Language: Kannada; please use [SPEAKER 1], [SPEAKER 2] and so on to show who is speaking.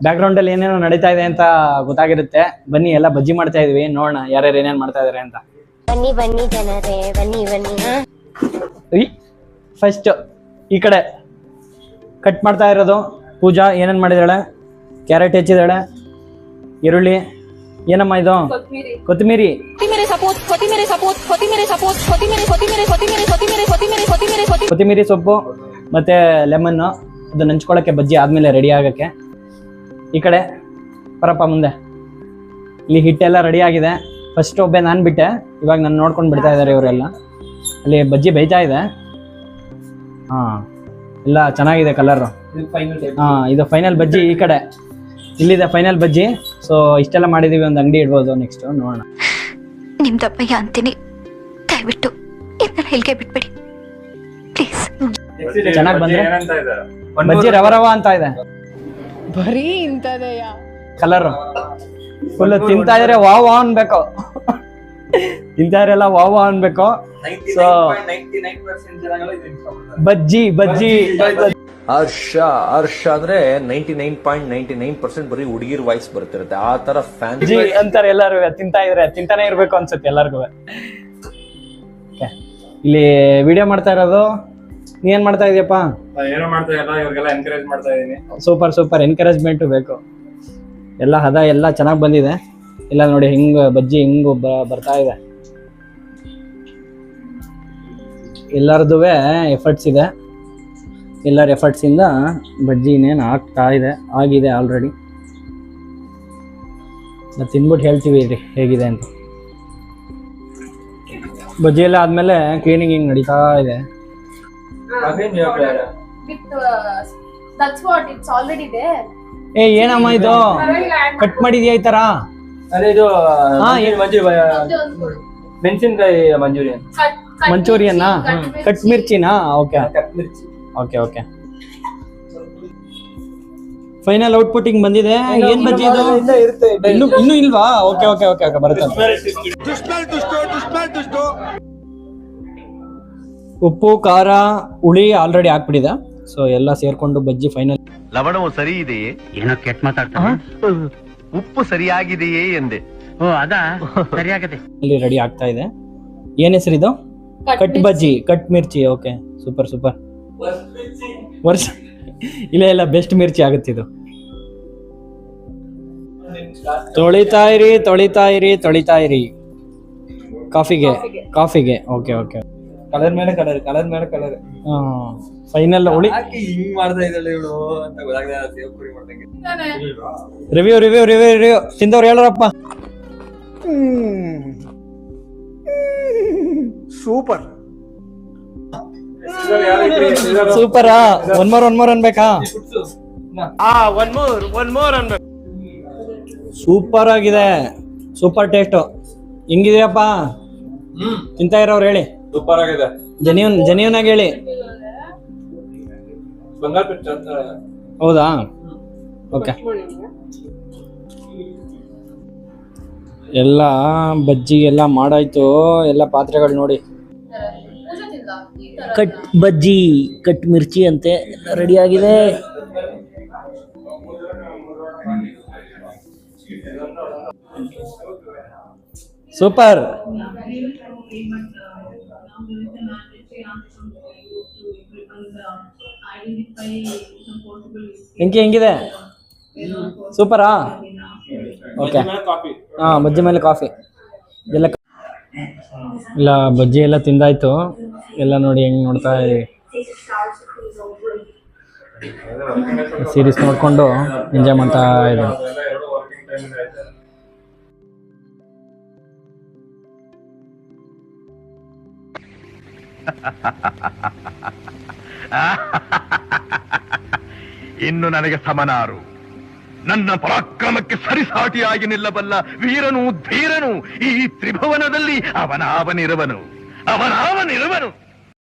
[SPEAKER 1] ಬ್ಯಾಕ್ ಗ್ರೌಂಡ್ ಅಲ್ಲಿ ಏನೇನೋ ನಡೀತಾ ಇದೆ ಅಂತ ಗೊತ್ತಾಗಿರುತ್ತೆ. ಬನ್ನಿ ಎಲ್ಲ ಬಜ್ಜಿ ಮಾಡ್ತಾ ಇದೀವಿ, ನೋಡೋಣ ಯಾರ್ಯಾರು ಏನೇನ್ ಮಾಡ್ತಾ ಇದಾರೆ ಅಂತ.
[SPEAKER 2] ಬನ್ನಿ ಬನ್ನಿ ಜನರೇ, ಬನ್ನಿ ಬನ್ನಿ.
[SPEAKER 1] ಫಸ್ಟ್ ಈ ಕಡೆ ಕಟ್ ಮಾಡ್ತಾ ಇರೋದು ಪೂಜಾ. ಏನೇನ್ ಮಾಡಿದಾಳೆ? ಕ್ಯಾರೆಟ್ ಹೆಚ್ಚಿದಾಳೆ, ಈರುಳ್ಳಿ, ಏನಮ್ಮ ಇದು? ಕೊತ್ತಿಮೀರಿ. ಕೊತ್ತಿಮೀರಿ ಸೊಪ್ಪು ಮತ್ತೆ ಲೆಮನ್, ಅದು ನಂಚ್ಕೊಳಕ್ಕೆ ಬಜ್ಜಿ ಆದ್ಮೇಲೆ ರೆಡಿ ಆಗಕ್ಕೆ. ಈ ಕಡೆ ಪರಪ್ಪ ಮುಂದೆ. ಇಲ್ಲಿ ಹಿಟ್ಟೆಲ್ಲ ರೆಡಿ ಆಗಿದೆ. ಫಸ್ಟ್ ಒಬ್ಬೆ ನಾನು ಬಿಟ್ಟೆ, ಇವಾಗ ನಾನು ನೋಡ್ಕೊಂಡು ಬಿಡ್ತಾ ಇದ್ದಾರೆ ಇವರೆಲ್ಲ. ಅಲ್ಲಿ ಬಜ್ಜಿ ಬೇಯ್ತಾ ಇದೆ. ಹಾ, ಎಲ್ಲ ಚೆನ್ನಾಗಿದೆ ಕಲರ್. ಹಾ, ಇದು ಫೈನಲ್ ಬಜ್ಜಿ. ಈ ಕಡೆ ಇಲ್ಲಿದೆ ಫೈನಲ್ ಬಜ್ಜಿ. ಸೊ ಇಷ್ಟೆಲ್ಲ ಮಾಡಿದೀವಿ, ಒಂದು ಅಂಗಡಿ ಇಡ್ಬೋದು ನೆಕ್ಸ್ಟ್, ನೋಡೋಣ.
[SPEAKER 3] ನಿಮ್ದಪ್ಪಯ್ಯ ಅಂತೀನಿ, ದಯವಿಟ್ಟು ಇದನ್ನ ಹೇಳಿಕೆ ಬಿಟ್ಬಿಡಿ ಪ್ಲೀಸ್.
[SPEAKER 1] ಚೆನ್ನಾಗಿ ಬಂದ್ರೆ ಬಜ್ಜಿ ರವ ರವ ಅಂತ ಇದೆ.
[SPEAKER 4] ಬರೀ ಇಂತದೆಯ
[SPEAKER 1] ಕಲರ್ ಫುಲ್. ತಿಂತಾ ಇದ್ರೆ ವಾವ್ ವಾವ್ ಅನ್ಬೇಕು, ತಿಂತಾ ಇದ್ರೆಲ್ಲ ವಾವ್ ವಾವ್ ಅನ್ಬೇಕು. ಸೊ ಬಜ್ಜಿ ಬಜ್ಜಿ
[SPEAKER 5] ಹರ್ಷ ಅಂದ್ರೆ 99.99% ಬರೀ ಹುಡುಗಿರ್ ವಾಯ್ಸ್ ಬರ್ತಿರುತ್ತೆ, ಆ ತರ ಫ್ಯಾನ್
[SPEAKER 1] ಅಂತಾರೆ ಎಲ್ಲಾರು. ತಿಂತಾ ಇದ್ರೆ ತಿಂತಾನೆ ಇರ್ಬೇಕು ಅನ್ಸುತ್ತೆ ಎಲ್ಲರಿಗೂ. ಇಲ್ಲಿ ವಿಡಿಯೋ ಮಾಡ್ತಾ ಇರೋದು. ನೀ ಏನ್ ಮಾಡ್ತಾ ಇದೀಯಪ್ಪ?
[SPEAKER 6] ಏನೋ ಮಾಡ್ತಾ ಇಲ್ಲ, ಇವ್ರಿಗೆಲ್ಲ ಎನ್ಕರೇಜ್ ಮಾಡ್ತಾ ಇದೀನಿ.
[SPEAKER 1] ಸೂಪರ್ ಸೂಪರ್, ಎನ್ಕರೇಜ್ಮೆಂಟ್ ಬೇಕು. ಎಲ್ಲ ಹದ ಎಲ್ಲ ಚೆನ್ನಾಗಿ ಬಂದಿದೆ. ಎಲ್ಲ ನೋಡಿ ಹಿಂಗ್ ಬಜ್ಜಿ ಹಿಂಗ್ ಬರ್ತಾ ಇದೆ. ಎಲ್ಲರದ್ದು ಎಫರ್ಟ್ಸ್ ಇದೆ. ಎಲ್ಲರ ಎಫರ್ಟ್ಸ್ ಇಂದ ಬಜ್ಜಿ ಇನ್ನೇನು ಆಗ್ತಾ ಇದೆ, ಆಗಿದೆ ಆಲ್ರೆಡಿ. ನಾವು ತಿನ್ಬಿಟ್ಟು ಹೇಳ್ತೀವಿ ರೀ ಹೇಗಿದೆ ಅಂತ. ಬಜ್ಜಿ ಎಲ್ಲ ಆದ್ಮೇಲೆ ಕ್ಲೀನಿಂಗ್ ಹಿಂಗ್ ನಡೀತಾ ಇದೆ. ಏ ಏನಮ್ಮ ಇದು ಕಟ್ ಮಾಡಿದ್ಯಾ ಈ ತರ?
[SPEAKER 6] ಅದೇ ಇದು ಮೆಣಸಿನಕಾಯಿ
[SPEAKER 1] ಮಂಚೂರಿಯನ್ನ ಕಟ್ ಮಿರ್ಚಿನಾ? Okay okay okay. Final output ಹಿಂಗ್ ಬಂದಿದೆ. ಏನ್ ಬಜ್ಜಿ ಇದು? ಇನ್ನೂ ಇಲ್ವಾ? ಓಕೆ ಓಕೆ ಓಕೆ ಓಕೆ, ಬರುತ್ತೆ. ಉಪ್ಪು ಖಾರ ಹುಳಿ ಆಲ್ರೆಡಿ ಹಾಕ್ಬಿಟ್ಟಿದೆ. ಸೊ ಎಲ್ಲ ಸೇರ್ಕೊಂಡು ಬಜ್ಜಿ ಫೈನಲ್.
[SPEAKER 7] ಲವಣವು ಸರಿ ಇದೆಯೇ?
[SPEAKER 8] ಏನೋ ಕೆಟ್ಟ ಮಾತಾಡ್ತಾನೆ.
[SPEAKER 7] ಉಪ್ಪು ಸರಿಯಾಗಿದೆಯೇ ಎಂದೆ.
[SPEAKER 8] ಓ ಅದಾ, ಸರಿಯಾಗದೆ.
[SPEAKER 1] ಇಲ್ಲಿ ರೆಡಿ ಆಗ್ತಾ ಇದೆ. ಏನ್ ಹೆಸರಿದು? Cut bajji, cut mirchi. Okay, super super. ವರ್ಷ ಇಲ್ಲ ಇಲ್ಲ, ಬೆಸ್ಟ್ ಮಿರ್ಚಿ ಆಗುತ್ತೆ ಇದು. ತೊಳಿತಾ ಇರಿ ತೊಳಿತಾ ಇರಿ ತೊಳಿತಾ ಇರಿ. ಕಾಫಿಗೆ ಕಾಫಿಗೆ. Okay okay.
[SPEAKER 6] ಕಲರ್ ಮೇಲೆ ಕಲರ್, ಕಲರ್ ಮೇಲೆ ಕಲರ್.
[SPEAKER 1] ಫೈನಲ್ ಹುಳಿ
[SPEAKER 6] ಹಿಂಗ್ ಮಾಡ್ತಾ ಇದ್ದಾಳೆ ಇವಳು ಅಂತ ಗೊತ್ತಾಗ್ತದೆ.
[SPEAKER 1] ರಿವ್ಯೂ ರಿವ್ಯೂ ರಿವ್ಯೂ ರಿವ್ಯೂ ತಿಂದವ್ರು ಹೇಳೋರಪ್ಪ.
[SPEAKER 6] ಸೂಪರ್
[SPEAKER 1] ಸೂಪರಾ? ಒನ್ ಮೋರ್ ಅನ್ಬೇಕಾ?
[SPEAKER 6] ಒನ್ ಮೋರ್ ಅನ್ಬೇಕು.
[SPEAKER 1] ಸೂಪರ್ ಆಗಿದೆ, ಸೂಪರ್ ಟೇಸ್ಟ್. ಹೆಂಗಿದೆಯಪ್ಪ? ತಿಂತಾ ಇರೋರು ಹೇಳಿ.
[SPEAKER 6] ಸೂಪರ್ ಆಗಿದೆ.
[SPEAKER 1] ಜೆನ್ಯೂನ್ ಆಗಿ ಹೇಳಿ. ಹೌದಾ? ಓಕೆ. ಎಲ್ಲ ಬಜ್ಜಿ ಎಲ್ಲ ಮಾಡಾಯ್ತು. ಎಲ್ಲ ಪಾತ್ರೆಗಳು ನೋಡಿ. ಕಟ್ ಬಜ್ಜಿ, ಕಟ್ ಮಿರ್ಚಿ ಅಂತೆ ರೆಡಿ ಆಗಿದೆ. ಸೂಪರ್. ಹೆಂಗಿದೆ? ಸೂಪರಾ? ಓಕೆ. ಹಾ, ಬಜ್ಜಿ ಮೇಲೆ ಕಾಫಿ ಎಲ್ಲ. ಇಲ್ಲ ಬಜ್ಜಿ ಎಲ್ಲ ತಿಂದಾಯ್ತು. ಎಲ್ಲ ನೋಡಿ ಹೆಂಗ್ ನೋಡ್ತಾ ಇದೀವಿ. ಸೀರೀಸ್ ನೋಡ್ಕೊಂಡು ಎಂಜಾಯ್ ಮಾಡ್ತಾ ಇದ್ದೀವಿ.
[SPEAKER 7] ಇನ್ನು ನನಗೆ ಸಮನಾರು, ನನ್ನ ಪರಾಕ್ರಮಕ್ಕೆ ಸರಿಸಾಟಿಯಾಗಿ ನಿಲ್ಲಬಲ್ಲ ವೀರನು ಧೀರನು ಈ ತ್ರಿಭುವನದಲ್ಲಿ ಅವನಾವನಿರುವನು.